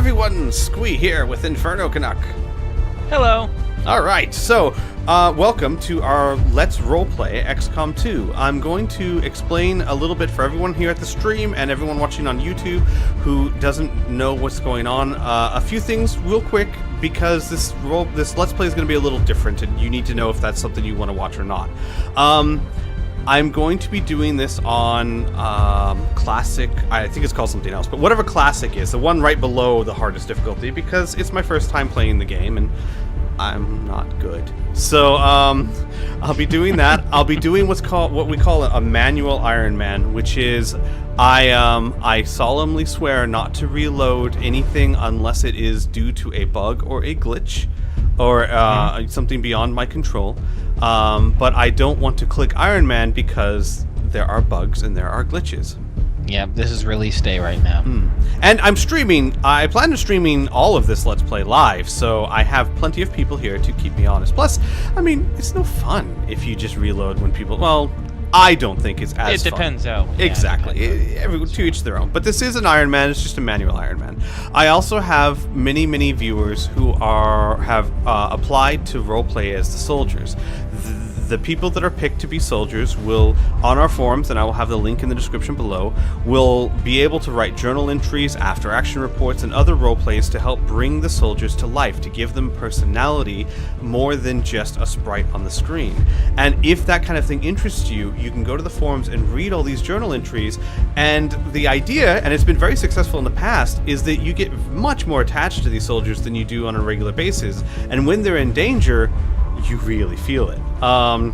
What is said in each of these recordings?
everyone, Squee here with Infernocanuck. Hello. Alright, so, welcome to our Let's Roleplay XCOM 2. I'm going to explain a little bit for everyone here at the stream and everyone watching on YouTube who doesn't know what's going on. A few things real quick, because this Let's Play is going to be a little different, and you need to know if that's something you want to watch or not. I'm going to be doing this on Classic. I think it's called something else, but whatever Classic is, the one right below the hardest difficulty, because it's my first time playing the game, and I'm not good. So I'll be doing that. I'll be doing what we call a manual Iron Man, which is I solemnly swear not to reload anything unless it is due to a bug or a glitch or something beyond my control. But I don't want to click Iron Man because there are bugs and there are glitches. Yeah, this is release day right now. And I'm streaming. I plan on streaming all of this Let's Play live, so I have plenty of people here to keep me honest. Plus, I mean, it's no fun if you just reload when people... Well, I don't think it's as fun. It depends how. Exactly. Everyone to each their own. But this is an Iron Man. It's just a manual Iron Man. I also have many viewers who have applied to roleplay as the soldiers. The people that are picked to be soldiers will, on our forums, and I will have the link in the description below, will be able to write journal entries, after action reports, and other roleplays to help bring the soldiers to life, to give them personality more than just a sprite on the screen. And if that kind of thing interests you, you can go to the forums and read all these journal entries, and the idea, and it's been very successful in the past, is that you get much more attached to these soldiers than you do on a regular basis, and when they're in danger, you really feel it. Unless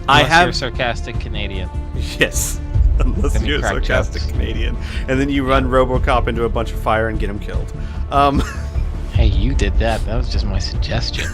you're a sarcastic Canadian. Yes, unless you're a sarcastic Canadian, and then you run RoboCop into a bunch of fire and get him killed. Hey, you did that. That was just my suggestion.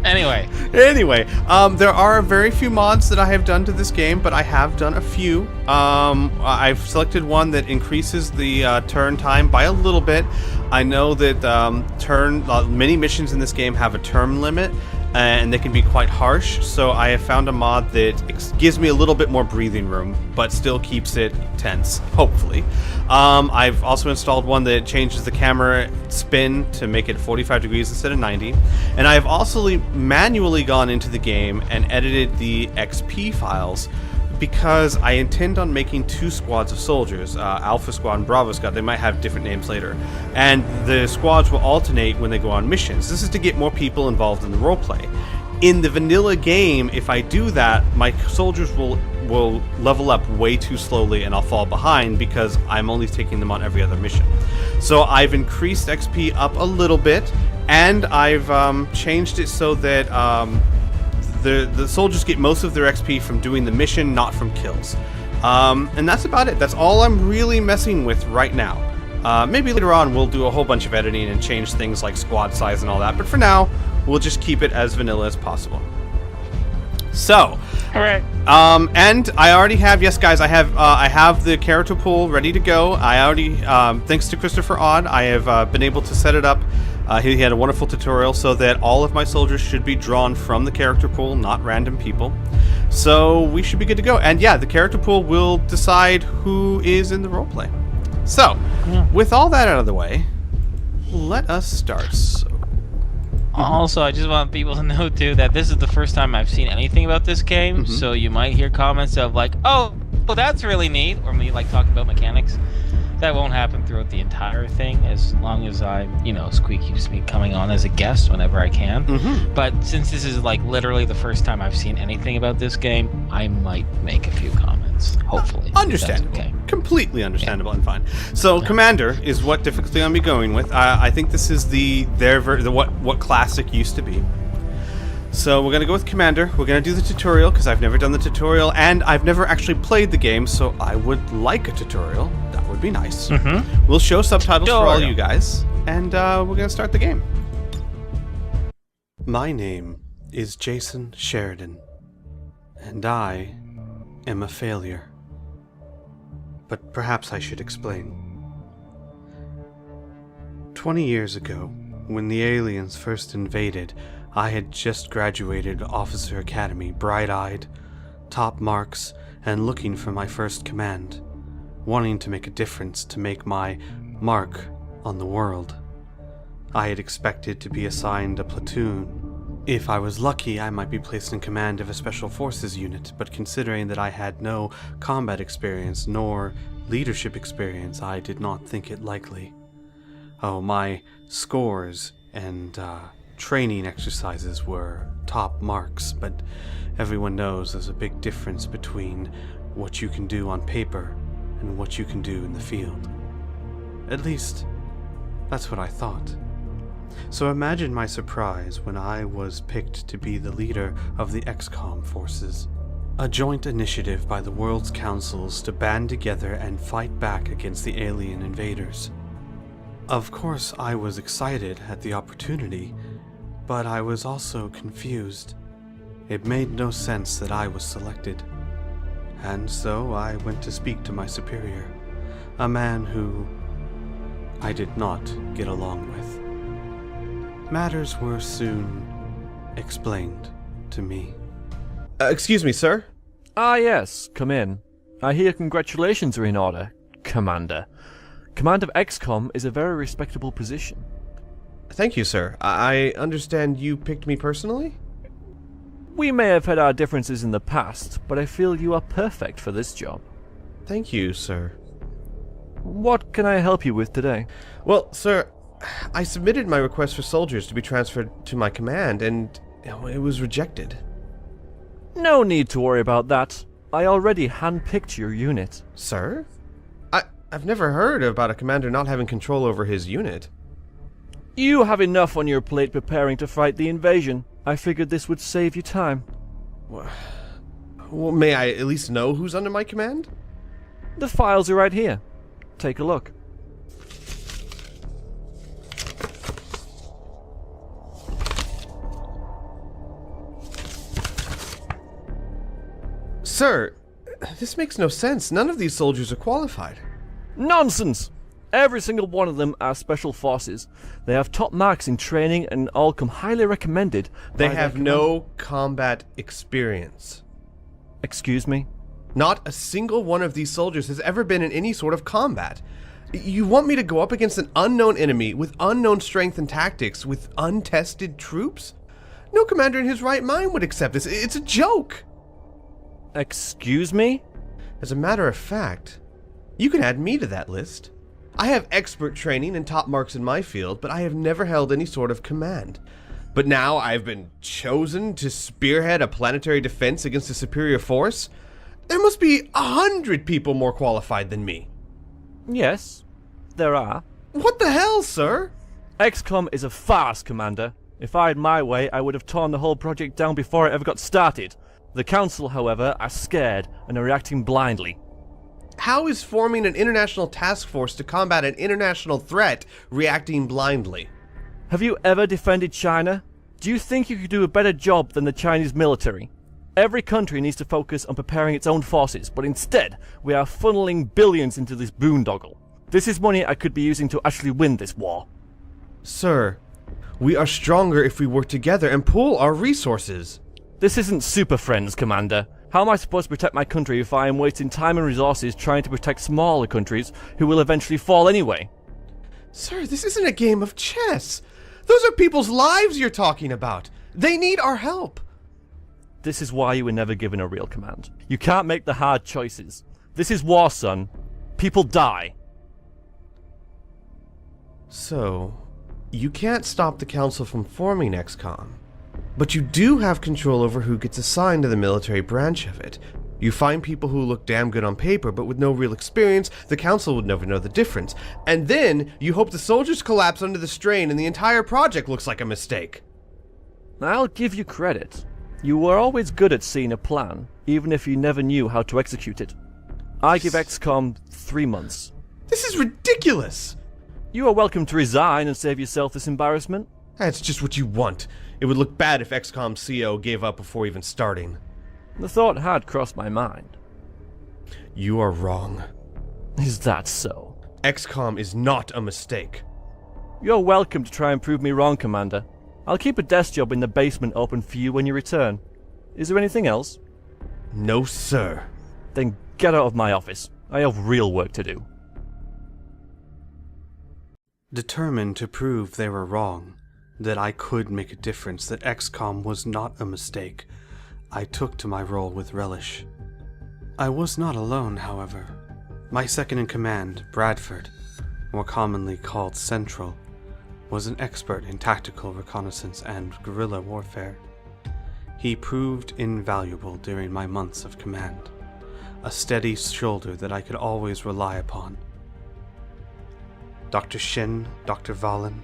Anyway, there are very few mods that I have done to this game, but I have done a few. I've selected one that increases the turn time by a little bit. I know that many missions in this game have a term limit, and they can be quite harsh, so I have found a mod that gives me a little bit more breathing room, but still keeps it tense, hopefully. I've also installed one that changes the camera spin to make it 45 degrees instead of 90, and I've also manually gone into the game and edited the XP files, because I intend on making 2 squads of soldiers, Alpha Squad and Bravo Squad. They might have different names later. And the squads will alternate when they go on missions. This is to get more people involved in the roleplay. In the vanilla game, if I do that, my soldiers will level up way too slowly and I'll fall behind because I'm only taking them on every other mission. So I've increased XP up a little bit, and I've changed it so that... The soldiers get most of their XP from doing the mission, not from kills. And that's about it. That's all I'm really messing with right now. Maybe later on we'll do a whole bunch of editing and change things like squad size and all that, but for now, we'll just keep it as vanilla as possible. So, alright. And I already have, yes guys, I have the character pool ready to go. I already, thanks to Christopher Odd, I have been able to set it up. He had a wonderful tutorial so that all of my soldiers should be drawn from the character pool, not random people. So we should be good to go. And yeah, the character pool will decide who is in the roleplay. So, with all that out of the way, let us start. Also, I just want people to know too that this is the first time I've seen anything about this game, so you might hear comments of like, oh, well, that's really neat, or me like talking about mechanics. That won't happen throughout the entire thing, as long as Squee keeps me coming on as a guest whenever I can. But since this is like literally the first time I've seen anything about this game, I might make a few comments, hopefully. Understandable. Okay. Completely understandable and fine. So Commander is what difficulty I'm going with. I think this is what Classic used to be. So we're going to go with Commander. We're going to do the tutorial, because I've never done the tutorial, and I've never actually played the game, so I would like a tutorial. That would be nice. We'll show subtitles for all you guys, and we're going to start the game. My name is Jason Sheridan, and I am a failure. But perhaps I should explain. 20 years ago, when the aliens first invaded, I had just graduated Officer Academy, bright-eyed, top marks, and looking for my first command, wanting to make a difference, to make my mark on the world. I had expected to be assigned a platoon. If I was lucky, I might be placed in command of a special forces unit, but considering that I had no combat experience nor leadership experience, I did not think it likely. Oh, my scores and training exercises were top marks, but everyone knows there's a big difference between what you can do on paper and what you can do in the field. At least, that's what I thought. So imagine my surprise when I was picked to be the leader of the Xcom forces, a joint initiative by the world's councils to band together and fight back against the alien invaders. Of course, I was excited at the opportunity, but I was also confused. It made no sense that I was selected. And so I went to speak to my superior, a man who I did not get along with. Matters were soon explained to me. Excuse me, sir? Ah, yes, come in. I hear congratulations are in order, Commander. Command of Xcom is a very respectable position. Thank you, sir. I understand you picked me personally? We may have had our differences in the past, but I feel you are perfect for this job. Thank you, sir. What can I help you with today? Well, sir, I submitted my request for soldiers to be transferred to my command, and it was rejected. No need to worry about that. I already handpicked your unit. Sir? I've never heard about a commander not having control over his unit. You have enough on your plate preparing to fight the invasion. I figured this would save you time. Well, may I at least know who's under my command? The files are right here. Take a look. Sir, this makes no sense. None of these soldiers are qualified. Nonsense! Every single one of them are special forces. They have top marks in training and all come highly recommended. They have no combat experience. Excuse me? Not a single one of these soldiers has ever been in any sort of combat. You want me to go up against an unknown enemy with unknown strength and tactics with untested troops? No commander in his right mind would accept this. It's a joke. Excuse me? As a matter of fact, you can add me to that list. I have expert training and top marks in my field, but I have never held any sort of command. But now I've been chosen to spearhead a planetary defense against a superior force? There must be 100 people more qualified than me. Yes, there are. What the hell, sir? Xcom is a farce, Commander. If I had my way, I would have torn the whole project down before it ever got started. The Council, however, are scared and are reacting blindly. How is forming an international task force to combat an international threat reacting blindly? Have you ever defended China? Do you think you could do a better job than the Chinese military? Every country needs to focus on preparing its own forces, but instead, we are funneling billions into this boondoggle. This is money I could be using to actually win this war. Sir, we are stronger if we work together and pool our resources. This isn't Super Friends, Commander. How am I supposed to protect my country if I am wasting time and resources trying to protect smaller countries who will eventually fall anyway? Sir, this isn't a game of chess. Those are people's lives you're talking about. They need our help. This is why you were never given a real command. You can't make the hard choices. This is war, son. People die. So, you can't stop the Council from forming Xcom. But you do have control over who gets assigned to the military branch of it. You find people who look damn good on paper, but with no real experience, the Council would never know the difference. And then, you hope the soldiers collapse under the strain and the entire project looks like a mistake. I'll give you credit. You were always good at seeing a plan, even if you never knew how to execute it. I give XCOM 3 months. This is ridiculous! You are welcome to resign and save yourself this embarrassment. That's just what you want. It would look bad if XCOM CO gave up before even starting. The thought had crossed my mind. You are wrong. Is that so? XCOM is not a mistake. You're welcome to try and prove me wrong, Commander. I'll keep a desk job in the basement open for you when you return. Is there anything else? No, sir. Then get out of my office. I have real work to do. Determined to prove they were wrong, that I could make a difference, that Xcom was not a mistake, I took to my role with relish. I was not alone, however. My second-in-command, Bradford, more commonly called Central, was an expert in tactical reconnaissance and guerrilla warfare. He proved invaluable during my months of command, a steady shoulder that I could always rely upon. Dr. Shin, Dr. Valen,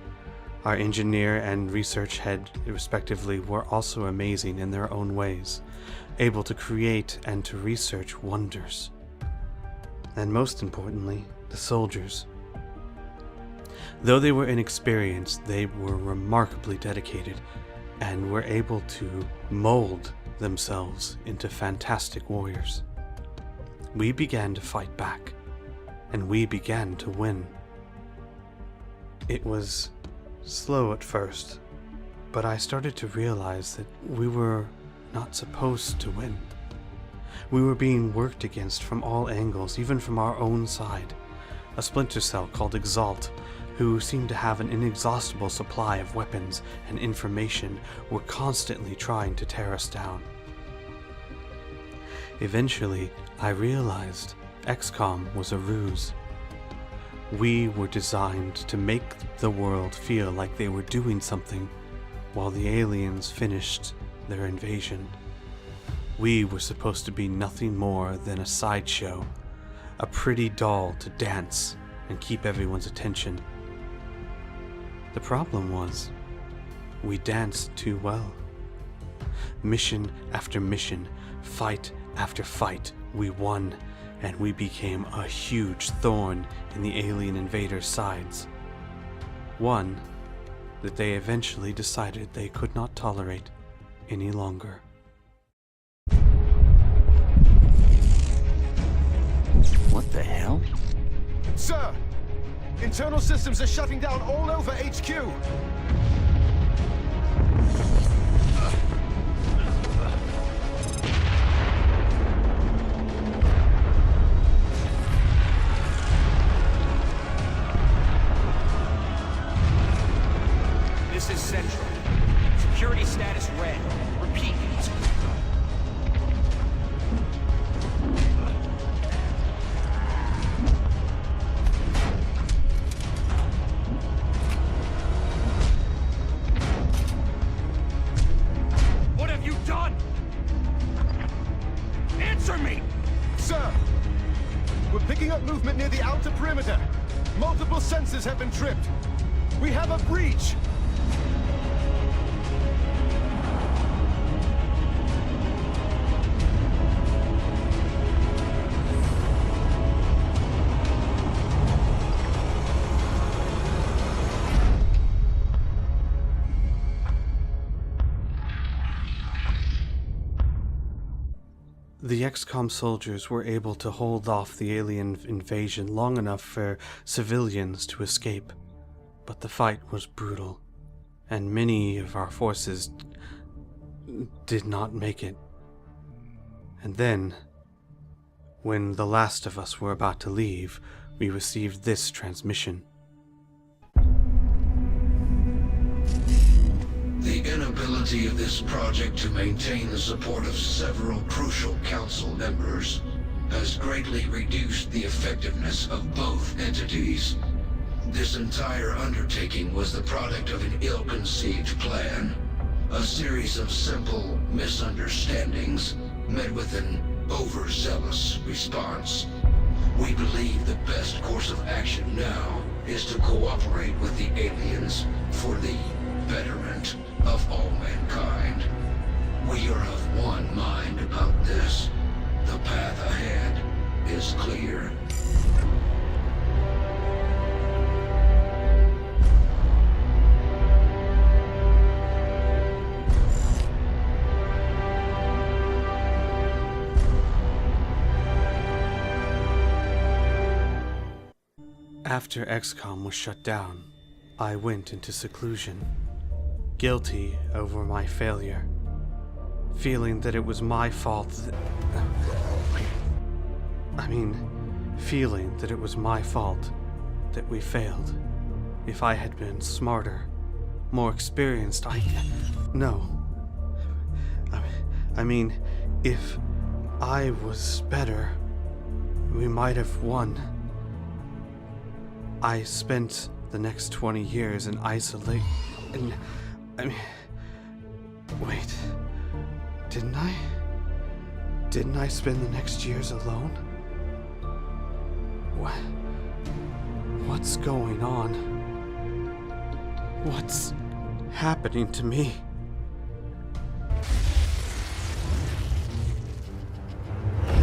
our engineer and research head, respectively, were also amazing in their own ways, able to create and to research wonders. And most importantly, the soldiers. Though they were inexperienced, they were remarkably dedicated and were able to mold themselves into fantastic warriors. We began to fight back, and we began to win. It was slow at first, but I started to realize that we were not supposed to win. We were being worked against from all angles, even from our own side. A splinter cell called Exalt, who seemed to have an inexhaustible supply of weapons and information, were constantly trying to tear us down. Eventually, I realized Xcom was a ruse. We were designed to make the world feel like they were doing something while the aliens finished their invasion. We were supposed to be nothing more than a sideshow, a pretty doll to dance and keep everyone's attention. The problem was, we danced too well. Mission after mission, fight after fight, we won, and we became a huge thorn in the alien invaders' sides. One that they eventually decided they could not tolerate any longer. What the hell? Sir! Internal systems are shutting down all over HQ! This is Central. Security status red. Repeat. What have you done? Answer me! Sir! We're picking up movement near the outer perimeter. Multiple sensors have been tripped. We have a breach! The Xcom soldiers were able to hold off the alien invasion long enough for civilians to escape, but the fight was brutal, and many of our forces did not make it. And then, when the last of us were about to leave, we received this transmission. The inability of this project to maintain the support of several crucial council members has greatly reduced the effectiveness of both entities. This entire undertaking was the product of an ill-conceived plan, a series of simple misunderstandings met with an overzealous response. We believe the best course of action now is to cooperate with the aliens for the betterment of all mankind. We are of one mind about this. The path ahead is clear. After Xcom was shut down, I went into seclusion, guilty over my failure, feeling that it was my fault feeling that it was my fault that we failed. if I had been smarter, more experienced, no. I mean, if I was better, we might have won. I spent the next 20 years in isolation. Wait. Didn't I? Didn't I spend the next years alone? What's going on? What's happening to me?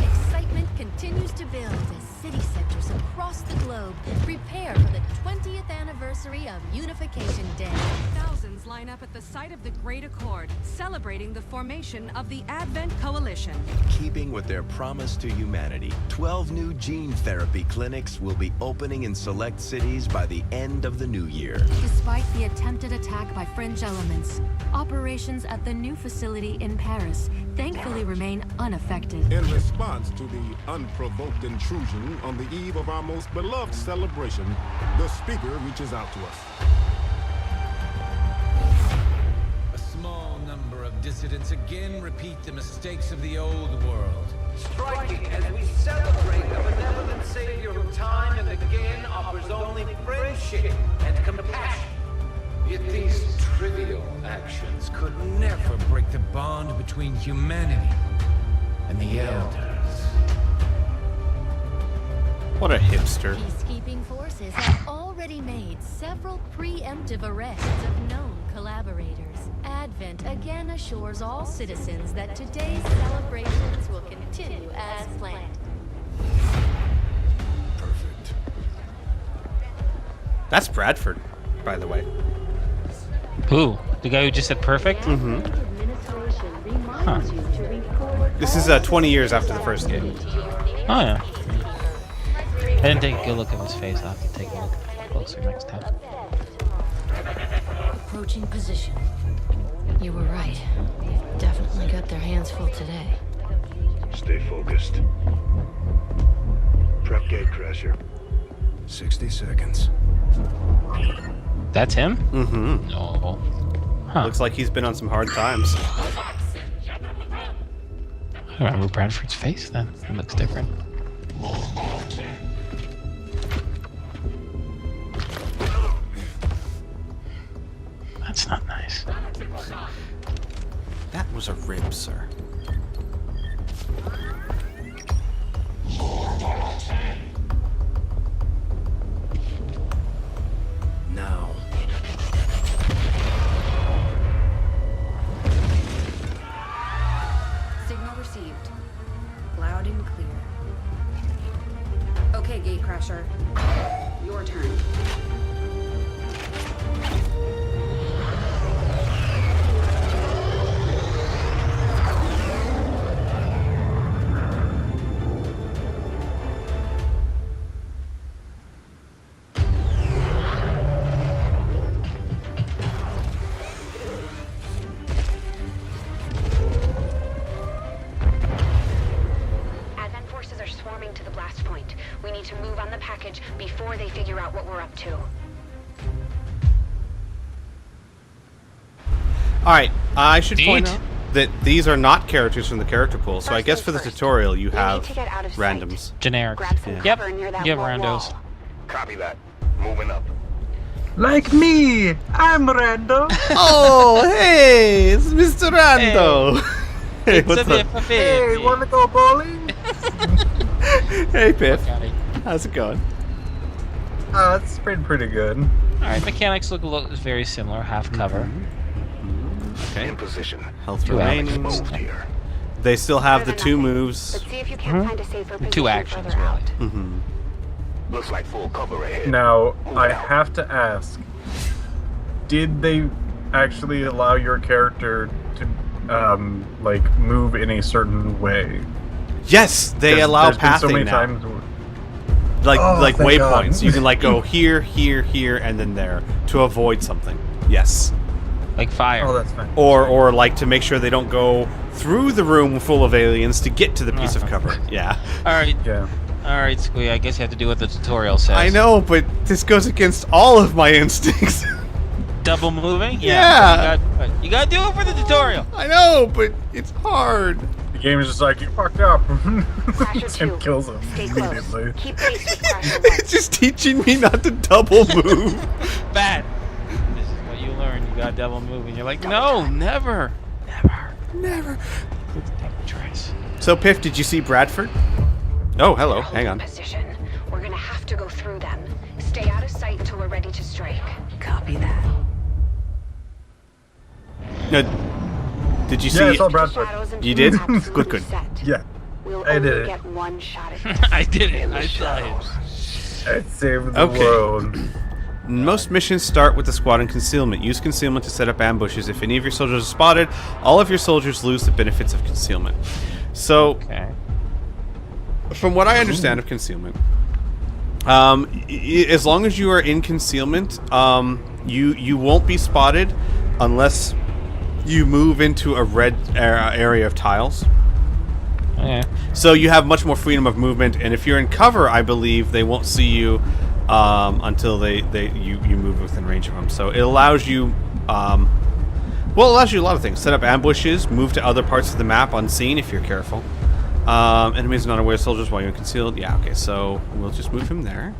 Excitement continues to build as city sectors across the globe prepare for the 20th anniversary of Unification Day. Thousands line up at the site of the Great Accord, celebrating the formation of the Avent Coalition. Keeping with their promise to humanity, 12 new gene therapy clinics will be opening in select cities by the end of the new year. Despite the attempted attack by fringe elements, operations at the new facility in Paris thankfully remain unaffected. In response to the unprovoked intrusion on the eve of our most beloved celebration, the speaker reaches out to us. A small number of dissidents again repeat the mistakes of the old world. Striking as we celebrate a benevolent savior who time and again offers only friendship and compassion. Yet these trivial actions could never break the bond between humanity and the Elders. What a hipster. Peacekeeping forces have already made several preemptive arrests of known collaborators. Advent again assures all citizens that today's celebrations will continue as planned. Perfect. That's Bradford, by the way. Who? The guy who just said perfect? Mm-hmm. Huh. This is 20 years after the first game. Oh, yeah. I didn't take a good look at his face. I'll have to take a look closer next time. Approaching position. You were right. They've definitely got their hands full today. Stay focused. Prep Gatecrasher. 60 seconds. That's him? Mm-hmm. No. Huh. Looks like he's been on some hard times. I don't remember Bradford's face then. It looks different. That's not nice. That was a rib, sir. Now. Signal received. Loud and clear. Okay, Gatecrasher. Your turn. To the blast point. We need to move on the package before they figure out what we're up to. Alright, I should point out that these are not characters from the character pool, so I guess for the tutorial you have randoms. Generic. Yep. You have randos. Copy that. Moving up. Like me! I'm Rando! Oh, hey! It's Mr. Rando! Hey, It's what's a up? bit Hey, wanna go bowling? Hey, Piff. How's it going? It's been pretty good. Alright, mechanics look very similar. Half cover. Okay. In position. Health Two remaining. Moved here. They still have the two moves. Let's see if you can't find a safer position Two actions, further out. really. Mm-hmm. Looks like full cover ahead. Now, I have to ask, did they actually allow your character to, like, move in a certain way? Yes, they allow There's been pathing so many now. times Like thank God. waypoints. You can like go here, here, here, and then there to avoid something. Yes. Like fire. Oh, that's fine. Or like to make sure they don't go through the room full of aliens to get to the piece of cover. Yeah. Alright. Yeah. Alright, Squee, I guess you have to do what the tutorial says. I know, but this goes against all of my instincts. Double moving? Yeah. You gotta do it for the tutorial. I know, but it's hard. The game is just like, you fucked up. Crasher 2. And kills him Stay close. immediately. Keep pace with Crasher 1. It's just teaching me not to double move. Bad. This is what you learn. You gotta double move, and you're like, no, never. Never. Tries. So, Piff, did you see Bradford? Oh, hello. They're Hang on. holding position. We're gonna have to go through them. Stay out of sight until we're ready to strike. Copy that. No, did you see? Yeah, I saw Bradford. You did? Good. Yeah, We'll I did only it. get one shot at this. I did it. I saw it. I saved the Okay. world. Most missions start with the squad in concealment. Use concealment to set up ambushes. If any of your soldiers are spotted, all of your soldiers lose the benefits of concealment. So, Okay. from what I understand of concealment, as long as you are in concealment, you won't be spotted unless you move into a red area of tiles. Okay. So you have much more freedom of movement, and if you're in cover, I believe they won't see you until you move within range of them. So it allows you, it allows you a lot of things. Set up ambushes, move to other parts of the map unseen if you're careful. Enemies are not aware of soldiers while you're concealed. Yeah, okay, so we'll just move him there.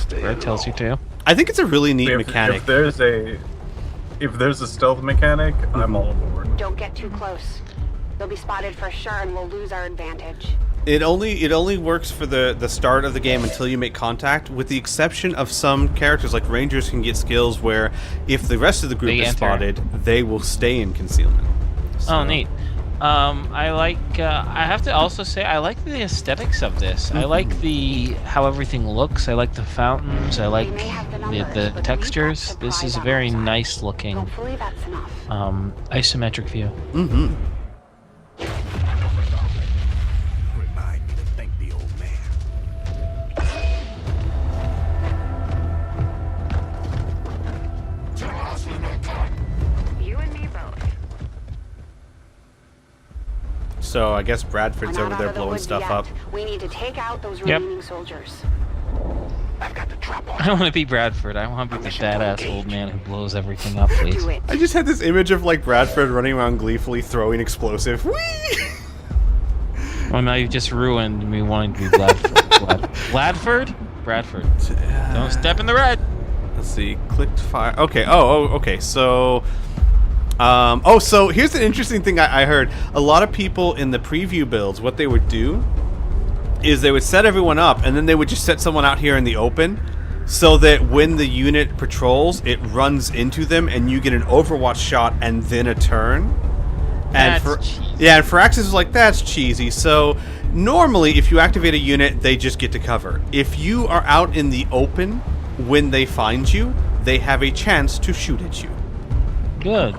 Where it tells you to. I think it's a really neat mechanic. If there's a stealth mechanic, I'm all aboard. Don't get too close. They'll be spotted for sure and we'll lose our advantage. It only works for the start of the game until you make contact, with the exception of some characters like Rangers can get skills where if the rest of the group is spotted, they will stay in concealment. So. Oh, neat. I have to also say, I like the aesthetics of this. I like how everything looks. I like the fountains. I like the textures. This is a very nice looking isometric view. Mm-hmm. Remind me to thank the old man. You and me both. So I guess Bradford's over there blowing stuff up. We need to take out those remaining soldiers. I've got the drop on. I don't want to be Bradford. I want to be the badass old man who blows everything up, please. I just had this image of like Bradford running around gleefully throwing explosive. Whee! Well, now you've just ruined me wanting to be Bradford. Bradford? Don't step in the red. Let's see. Clicked fire. Okay. Okay. So, so here's an interesting thing I heard. A lot of people in the preview builds, what they would do is they would set everyone up, and then they would just set someone out here in the open, so that when the unit patrols, it runs into them, and you get an Overwatch shot and then a turn. And for Axis was like, that's cheesy. So normally, if you activate a unit, they just get to cover. If you are out in the open when they find you, they have a chance to shoot at you. Good.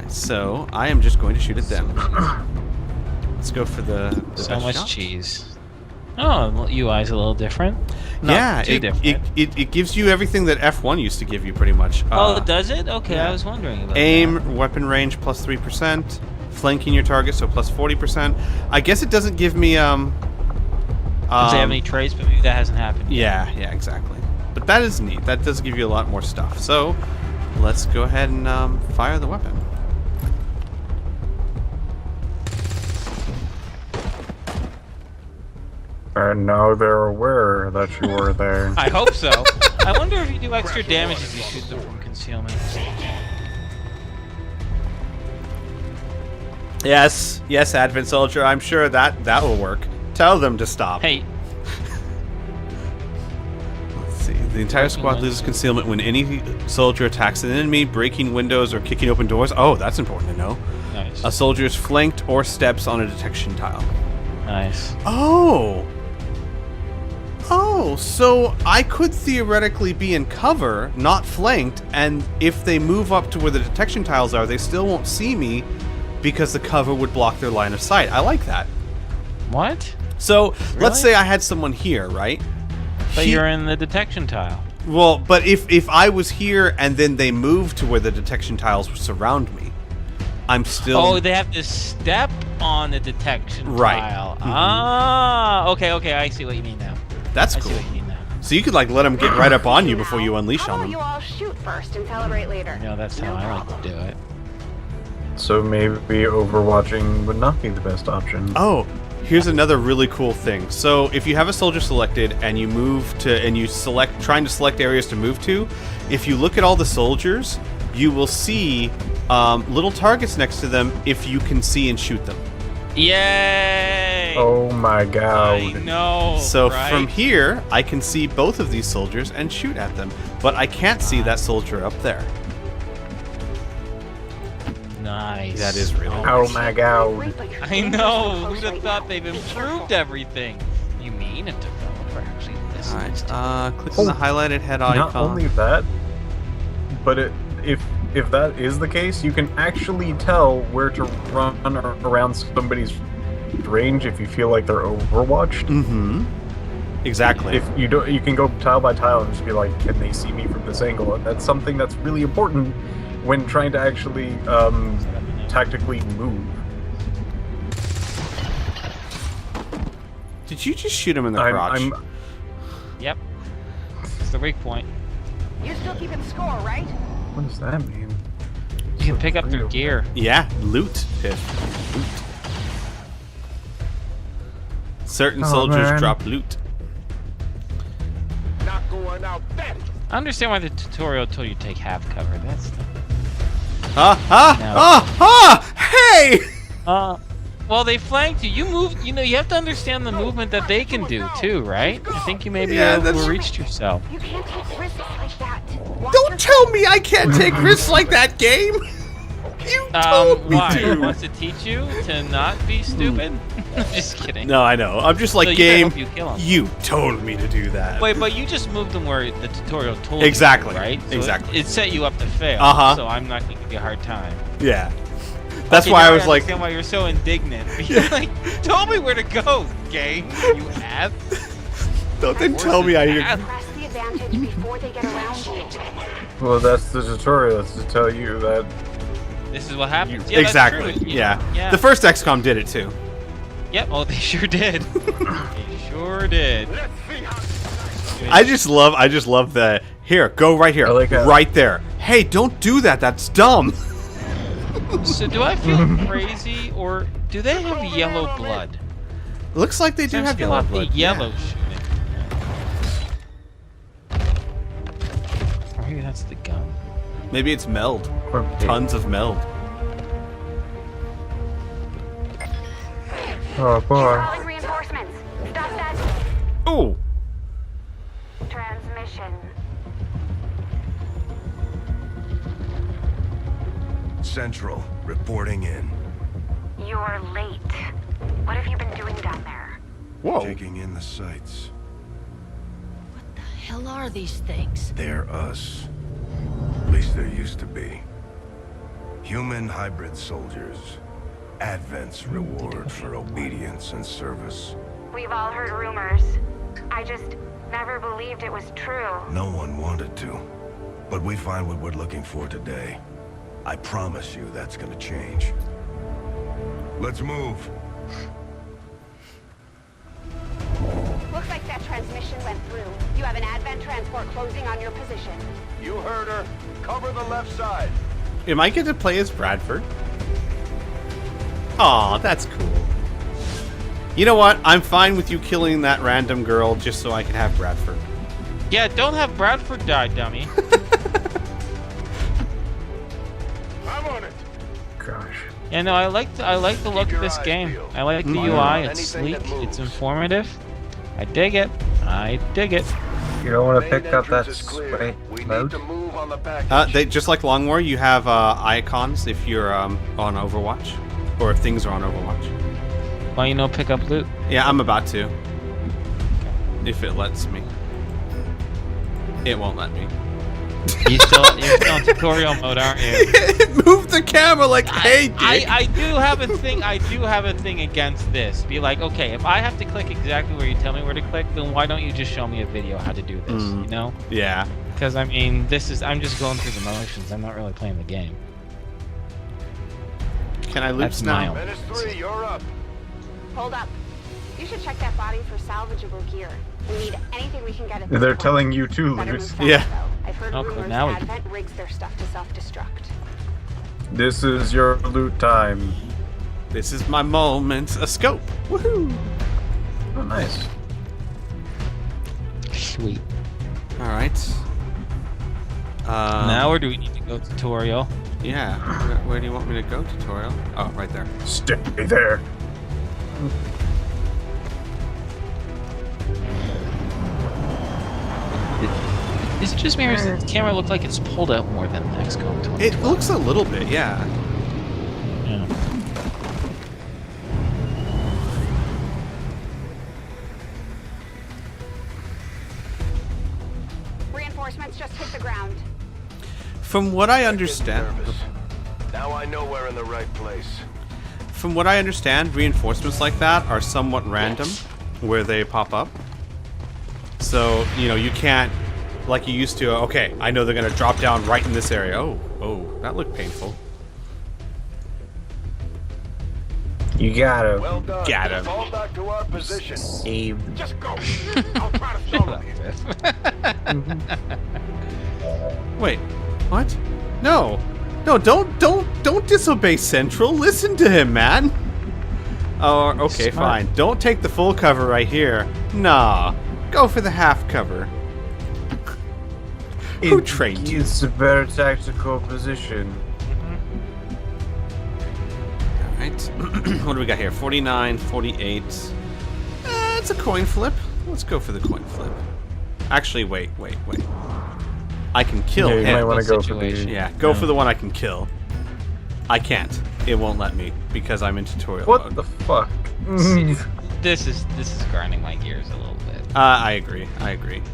So I am just going to shoot at them. Let's go for the so much shot. cheese. Oh, UI's a little different. Not yeah, too different. It gives you everything that F1 used to give you, pretty much. Oh, does it? Okay, yeah. I was wondering about Aim, that. weapon range plus 3%, flanking your target, so plus 40%. I guess it doesn't give me Does it have any traits? But maybe that hasn't happened yet. Yeah, exactly. But that is neat. That does give you a lot more stuff. So let's go ahead and fire the weapon. And now they're aware that you were there. I hope so. I wonder if you do extra damage if you shoot them from concealment. Yes, Advent Soldier. I'm sure that will work. Tell them to stop. Hey. Let's see. The entire squad loses concealment when any soldier attacks an enemy, breaking windows or kicking open doors. Oh, that's important to know. Nice. A soldier is flanked or steps on a detection tile. Nice. Oh, so I could theoretically be in cover, not flanked, and if they move up to where the detection tiles are, they still won't see me because the cover would block their line of sight. I like that. What? So, let's say I had someone here, right? But you're in the detection tile. Well, but if I was here and then they moved to where the detection tiles would surround me, I'm still... Oh, they have to step on the detection Right. file. Mhm. Ah, okay, I see what you mean now. That's I cool. see what you mean now. So you could like let them get right up on you before you unleash How on about them. you all shoot first and celebrate later? No, that's how I like to do it. So maybe overwatching would not be the best option. Oh, here's another really cool thing. So if you have a soldier selected and you move to, and you select, trying to select areas to move to, if you look at all the soldiers, you will see little targets next to them if you can see and shoot them. Yay! Oh my god. I know. So right? from here, I can see both of these soldiers and shoot at them, but I can't see that soldier up there. Nice. That is really Oh my god. I know. Who'd have thought they've improved everything? You mean a developer actually listens to Click on the highlighted head icon. Not only that, but if that is the case, you can actually tell where to run around somebody's range if you feel like they're overwatched. Mm-hmm. Exactly. If you don't, you can go tile by tile and just be like, can they see me from this angle? And that's something that's really important when trying to actually tactically move. Did you just shoot him in the crotch? Yep. It's the weak point. You're still keeping score, right? What does that mean? You can pick up their gear. Yeah, loot. Loot. Certain soldiers drop loot. Not going out that. I understand why the tutorial told you to take half cover. That's the... Hey! Well, they flanked you. You moved. You know, you have to understand the movement that they can do too, right? I think you maybe overreached yourself. You can't take risks like that. Don't tell me I can't take risks like that, game. You told me Why? to. He wants to teach you to not be stupid? Just kidding. No, I know. I'm just like, So you game. better hope you kill him. You told me to do that. Wait, but you just moved them where the tutorial told Exactly. you, right? So Exactly. It set you up to fail. Uh-huh. So I'm not going to give you a hard time. Yeah. That's Okay, why now I was like, understand why you're so indignant. You're like, tell me where to go, game. You ass. don't then tell me I hear. Press the advantage before they get around you. Well, that's the tutorial. It's to tell you that. This is what happens. Yeah, Exactly. That's true. Yeah. The first XCOM did it too. Yep. Oh, they sure did. They sure did. I just love the here. Go right here. Right there. Hey, don't do that. That's dumb. So do I feel crazy, or do they have yellow blood? Looks like they do have yellow blood. Yellow shooting. Or maybe that's the gun. Maybe it's meld. Tons of meld. Oh boy. Calling reinforcements. Stop that. Oh. Transmission. Central, reporting in. You're late. What have you been doing down there? Whoa. Taking in the sights. Hell are these things? They're us. At least there used to be. Human hybrid soldiers. Advent's reward for obedience and service. We've all heard rumors. I just never believed it was true. No one wanted to. But we find what we're looking for today. I promise you that's gonna change. Let's move. Looks like that transmission went through. You have an Advent transport closing on your position. You heard her. Cover the left side. Am I get to play as Bradford? Aw, that's cool. You know what? I'm fine with you killing that random girl just so I can have Bradford. Yeah, don't have Bradford die, dummy. I'm on it. Gosh. Yeah, no, I like the look of this game. I like the UI. It's sleek. It's informative. I dig it. I dig it. You don't want to pick up that spray mode? They just like Long War, you have icons if you're on Overwatch, or if things are on Overwatch. Why you no pick up loot? Yeah, I'm about to. If it lets me. It won't let me. You're still in tutorial mode, aren't you? It moved the camera like, hey, dick. I do have a thing. I do have a thing against this. Be like, okay, if I have to click exactly where you tell me where to click, then why don't you just show me a video how to do this? You know? Yeah. Because I mean, I'm just going through the motions. I'm not really playing the game. Can I loop That's now? my Menace 3, you're up. Hold up. You should check that body for salvageable gear. We need anything we can get at this They're point. telling you to Better lose. move fast, Yeah. though. I've heard Okay, rumors now we- Advent rigs their stuff to self-destruct. This is your loot time. This is my moment. A scope. Woohoo! Oh, nice. Sweet. All right. Now, or do we need to go tutorial? Yeah. Where do you want me to go, tutorial? Oh, right there. Stay there. Is it just me, or does the camera look like it's pulled out more than the XCOM 20? It looks a little bit, yeah. Yeah. Reinforcements just hit the ground. From what I understand, Now I know we're in the right place. from what I understand, reinforcements like that are somewhat random, where they pop up. So you can't, like you used to. Okay, I know they're gonna drop down right in this area. Oh, that looked painful. You gotta. Well done. Got him. Fall back to our position. Save. Just go. I'll try to stop him. Wait, what? No, don't disobey Central. Listen to him, man. Oh, okay, Smart. fine. Don't take the full cover right here. Nah, go for the half cover. Who trained you? It's a better tactical position. Alright. What do we got here? 49, 48. It's a coin flip. Let's go for the coin flip. Actually, wait. I can kill Yeah, you him. might want to go for Situation. the. Yeah, go for the one I can kill. I can't. It won't let me because I'm in tutorial What mode. the fuck? This is grinding my gears a little bit. I agree.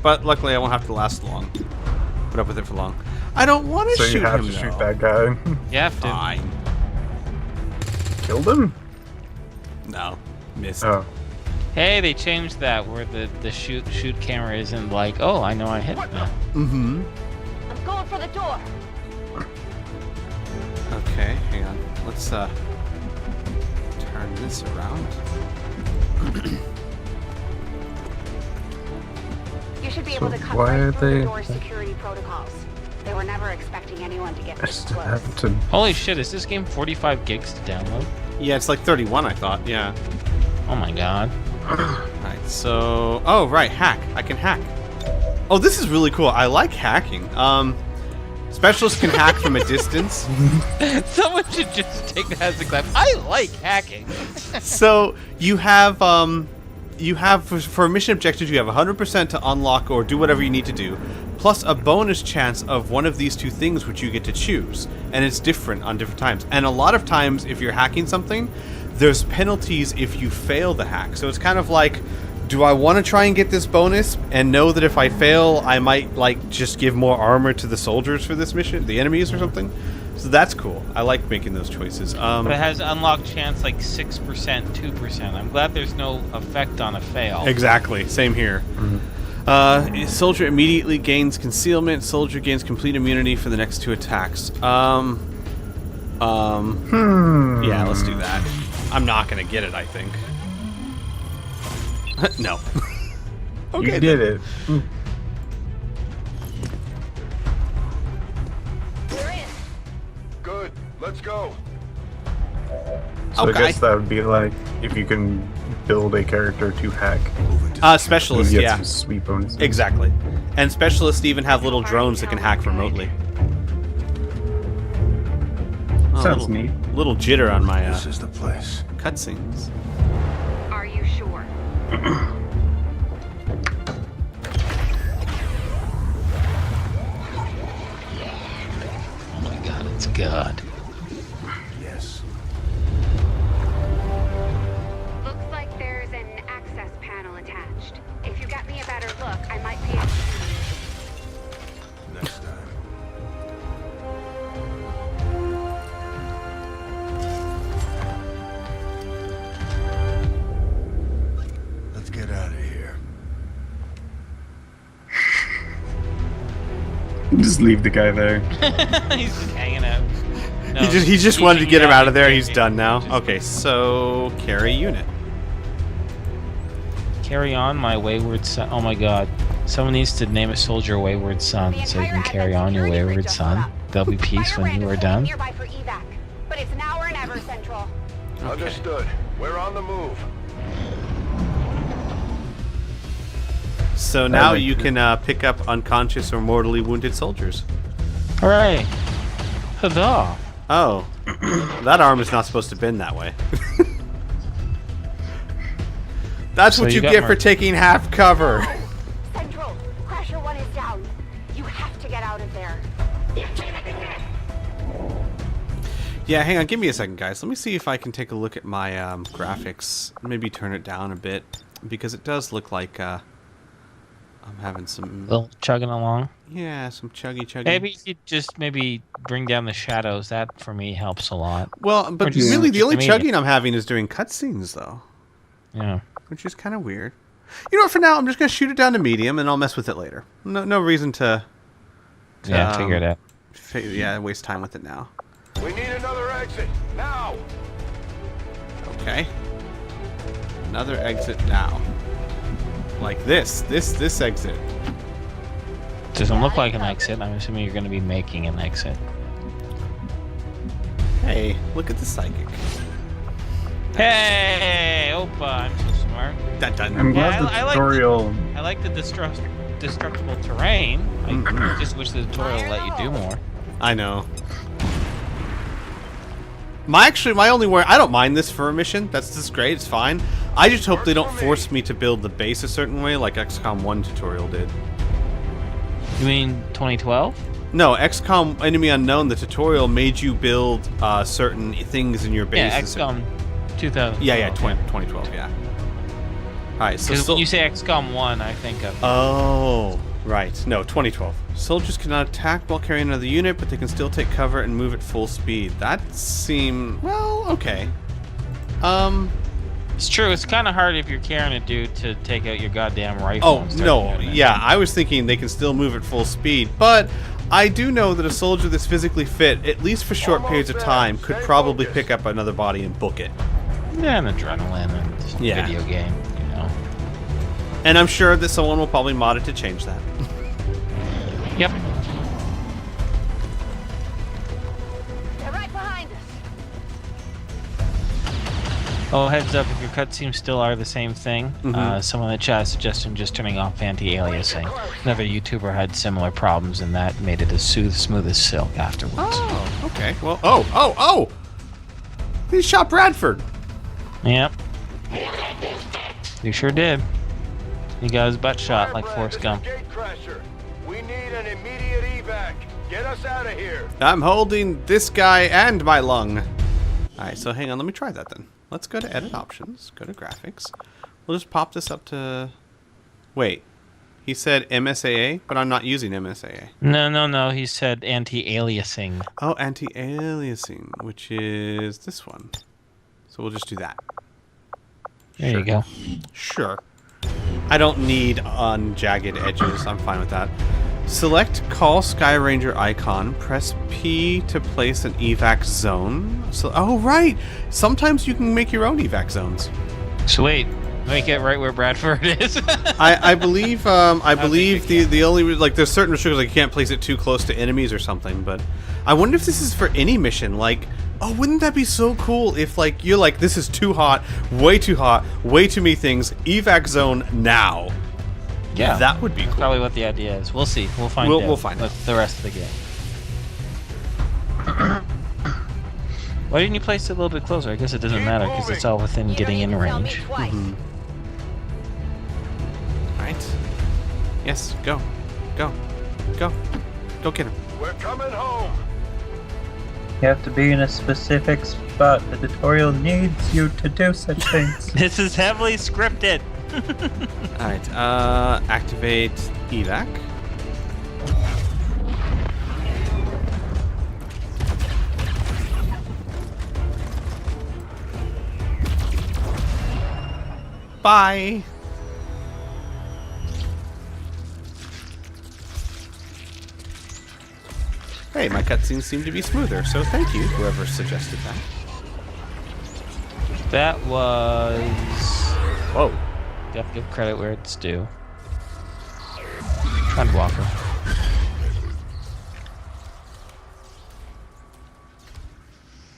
But luckily I won't have to last long. Put up with it for long. I don't want to So shoot you have him, to shoot though. that guy. You have to. Fine. Killed him? No. Missed. Oh. Hey, they changed that where the shoot camera isn't like, oh, I know I hit now. Mm-hmm. I'm going for the door. Okay, hang on. Let's turn this around. You should be So able to cut why right are through they- the door security protocols. They were never expecting anyone to get I this still close. have to. Holy shit, is this game 45 gigs to download? Yeah, it's like 31, I thought. Yeah. Oh my god. Alright, so... Oh, right, hack. I can hack. Oh, this is really cool. I like hacking. Specialists can hack from a distance. Someone should just take that as a clap. I like hacking. So, you have for mission objectives, you have 100% to unlock or do whatever you need to do, plus a bonus chance of one of these two things which you get to choose. And it's different on different times. And a lot of times, if you're hacking something, there's penalties if you fail the hack. So it's kind of like, do I want to try and get this bonus and know that if I fail, I might, like, just give more armor to the soldiers for this mission, the enemies or something? So that's cool. I like making those choices. But it has unlocked chance like 6%, 2%. I'm glad there's no effect on a fail. Exactly. Same here. Soldier immediately gains concealment. Soldier gains complete immunity for the next 2 attacks. Yeah, let's do that. I'm not gonna get it, I think. No. Okay, You did it. We're in. Good. Let's go. So Okay. I guess that would be like if you can build a character to hack. Specialist, You get yeah. some sweet bonuses. Exactly. And specialists even have little drones that can hack remotely. Oh, Sounds little, neat. Little jitter on my This is the place. cutscenes. Are you sure? Oh my god, it's God. Yes. Looks like there's an access panel attached. If you got me a better look, I might pay it. Next time. Let's get out of here. Just leave the guy there. He's just hanging out. No, he just wanted to get him out of there. He's Jamie. done now. Okay, so carry unit. Carry on, my wayward son. Oh my god. Someone needs to name a soldier Wayward Son so you can carry on your wayward son. There'll be peace when you are done. Nearby for evac, but it's now or never, Central. Understood. We're on the move. So now you can pick up unconscious or mortally wounded soldiers. Hooray! Huzzah! Oh, that arm is not supposed to bend that way. That's So what you you got get for marked. taking half cover. Central, Crasher 1 is down. You have to get out of there. Yeah, hang on, give me a second, guys. Let me see if I can take a look at my graphics. Maybe turn it down a bit, because it does look like I'm having some... Little chugging along. Yeah, some chuggy. Maybe you just bring down the shadows. That for me helps a lot. Well, Or but just- really the just only the medium. chugging I'm having is during cutscenes, though. Yeah. Which is kind of weird. You know what, for now, I'm just going to shoot it down to medium, and I'll mess with it later. No reason to Figure it out. waste time with it now. We need another exit, now! Okay. Another exit now. Like this exit. Doesn't look like an exit. I'm assuming you're going to be making an exit. Hey, look at the psychic. Hey, Opa, I'm so smart. I'm glad the tutorial... I like the destructible terrain. I just wish the tutorial let you do more. I know. My only worry, I don't mind this for a mission. That's just great. It's fine. I just hope they don't force me to build the base a certain way, like XCOM 1 tutorial did. You mean 2012? No, XCOM Enemy Unknown, the tutorial made you build certain things in your base. Yeah, XCOM 2000. Yeah, 2012, yeah. Alright, so... Because when you say XCOM 1, I think of... Oh, right. No, 2012. Soldiers cannot attack while carrying another unit, but they can still take cover and move at full speed. That seemed... well, okay. It's true, it's kind of hard if you're carrying a dude to take out your goddamn rifle. Oh, and start no, doing it. yeah, I was thinking they can still move at full speed, but I do know that a soldier that's physically fit, at least for short periods of time, could probably pick up another body and book it. Yeah, and adrenaline and just a Yeah. video game, you know. And I'm sure that someone will probably mod it to change that. Yep. They're right behind us. Oh, heads up, if your cutscenes still are the same thing, someone in the chat suggested just turning off anti-aliasing. Another YouTuber had similar problems, and that made it as smooth as silk afterwards. Oh, okay. Well, oh! He shot Bradford. Yep. You sure did. He got his butt shot like Forrest Gump. Gatecrasher. We need an immediate evac. Get us out of here. I'm holding this guy and my lung. Alright, so hang on, let me try that then. Let's go to edit options, go to graphics. We'll just pop this up to... Wait. He said MSAA, but I'm not using MSAA. No, he said anti-aliasing. Oh, anti-aliasing, which is this one. So we'll just do that. There you go. Sure. I don't need unjagged edges. I'm fine with that. Select Call Sky Ranger icon. Press P to place an evac zone. So, oh, right. Sometimes you can make your own evac zones. Sweet. Make it right where Bradford is. I believe the only like there's certain restrictions like you can't place it too close to enemies or something. But I wonder if this is for any mission. Like, oh, wouldn't that be so cool if like you're like this is too hot, way too many things. Evac zone now. Yeah, that would be cool. Probably what the idea is. We'll see. We'll find out. We'll find out with the rest of the game. Why didn't you place it a little bit closer? I guess it doesn't matter because it's all within getting in range. Right. Yes, go get him. We're coming home. You have to be in a specific spot. The tutorial needs you to do such things. This is heavily scripted. Alright, activate evac. Bye. Hey, my cutscenes seem to be smoother, so thank you, whoever suggested that. That was... Whoa. You have to give credit where it's due. Trendwalker.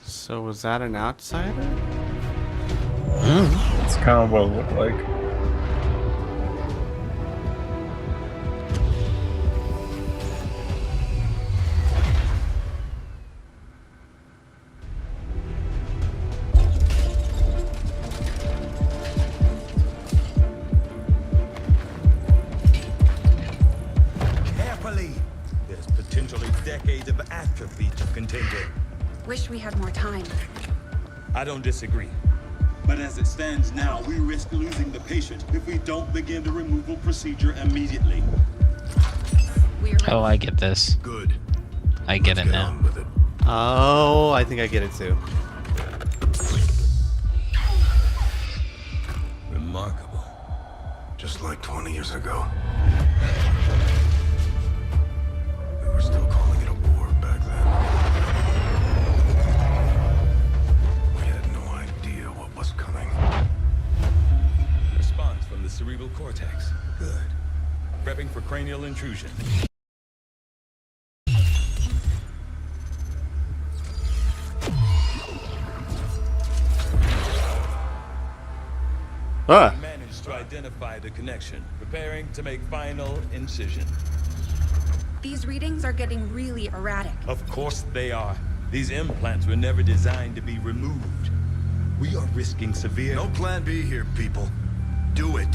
So was that an outsider? It's kind of what it looked like. Carefully! There's potentially decades of atrophy to contend with. Wish we had more time. I don't disagree. But as it stands now, we risk losing the patient if we don't begin the removal procedure immediately. Oh, I get this. Good. I get it now. Oh, I think I get it too. Remarkable. Just like 20 years ago. We were still calling it a war back then. We had no idea what was coming. Response from the cerebral cortex. Good. Prepping for cranial intrusion. Managed to identify the connection. Preparing to make final incision. These readings are getting really erratic. Of course they are. These implants were never designed to be removed. We are risking severe... No plan B here, people. Do it.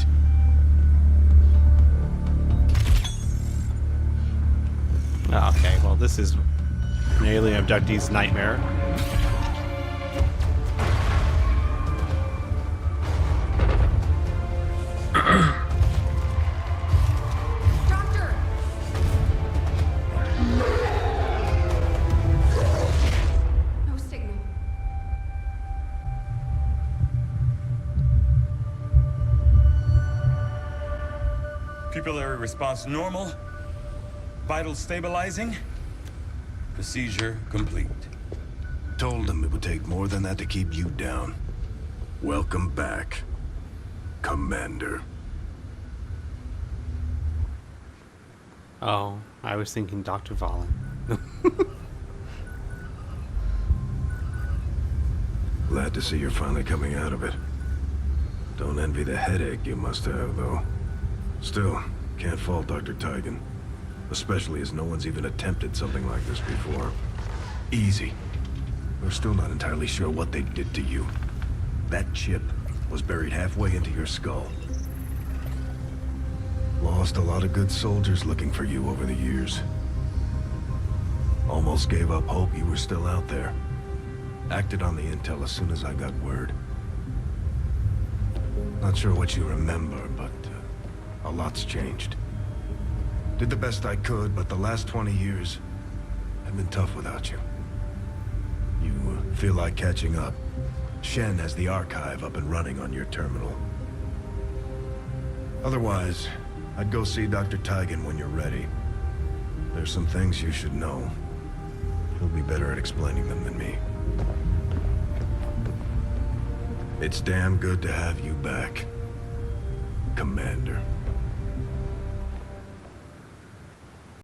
Oh, okay, well this is an alien abductee's nightmare. Doctor! No signal. Pupillary response normal. Vital stabilizing. Procedure complete. Told them it would take more than that to keep you down. Welcome back, Commander. Oh, I was thinking Dr. Valen. Glad to see you're finally coming out of it. Don't envy the headache you must have, though. Still, can't fault Dr. Tigan. Especially as no one's even attempted something like this before. Easy. We're still not entirely sure what they did to you. That chip was buried halfway into your skull. Lost a lot of good soldiers looking for you over the years. Almost gave up hope you were still out there. Acted on the intel as soon as I got word. Not sure what you remember, but a lot's changed. Did the best I could, but the last 20 years have been tough without you. You feel like catching up. Shen has the archive up and running on your terminal. Otherwise, I'd go see Dr. Tigan when you're ready. There's some things you should know. He'll be better at explaining them than me. It's damn good to have you back, Commander.